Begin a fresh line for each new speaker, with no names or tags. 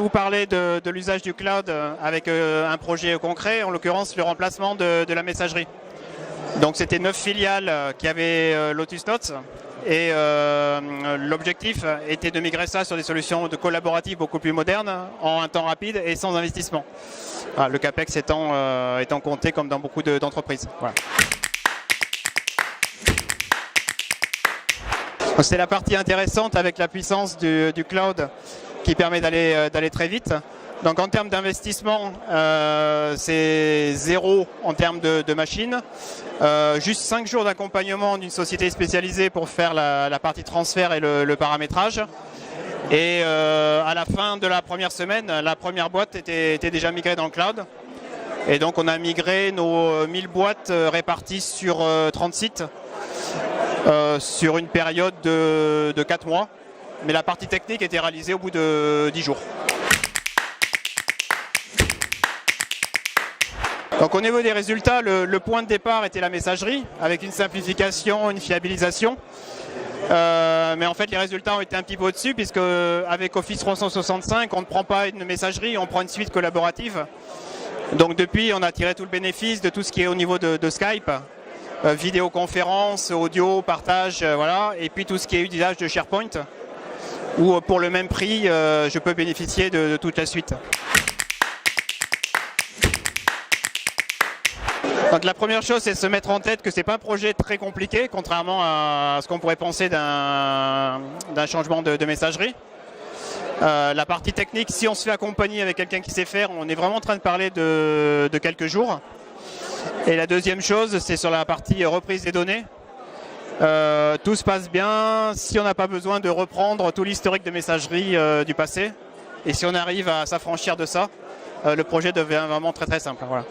vous parler de l'usage du cloud avec un projet concret, en l'occurrence le remplacement de la messagerie. Donc c'était 9 filiales qui avaient Lotus Notes et l'objectif était de migrer ça sur des solutions collaboratives beaucoup plus modernes en un temps rapide et sans investissement. Voilà, le CAPEX étant compté comme dans beaucoup d'entreprises. Voilà. C'est la partie intéressante avec la puissance du cloud qui permet d'aller très vite. Donc en termes d'investissement, c'est 0 en termes de machines. Juste 5 jours d'accompagnement d'une société spécialisée pour faire la partie transfert et le paramétrage. Et à la fin de la première semaine, la première boîte était déjà migrée dans le cloud. Et donc on a migré nos 1000 boîtes réparties sur 30 sites. Sur une période de 4 mois, mais la partie technique était réalisée au bout de 10 jours. Donc au niveau des résultats, le point de départ était la messagerie, avec une simplification, une fiabilisation. Mais en fait les résultats ont été un petit peu au-dessus, puisque avec Office 365, on ne prend pas une messagerie, on prend une suite collaborative. Donc depuis, on a tiré tout le bénéfice de tout ce qui est au niveau de Skype. Vidéoconférence, audio, partage, voilà, et puis tout ce qui est usage de SharePoint, où pour le même prix, je peux bénéficier de toute la suite. Donc la première chose, c'est de se mettre en tête que ce n'est pas un projet très compliqué, contrairement à ce qu'on pourrait penser d'un changement de messagerie. La partie technique, si on se fait accompagner avec quelqu'un qui sait faire, on est vraiment en train de parler de quelques jours. Et la deuxième chose, c'est sur la partie reprise des données. Tout se passe bien si on n'a pas besoin de reprendre tout l'historique de messagerie du passé. Et si on arrive à s'affranchir de ça, le projet devient vraiment très très simple. Voilà.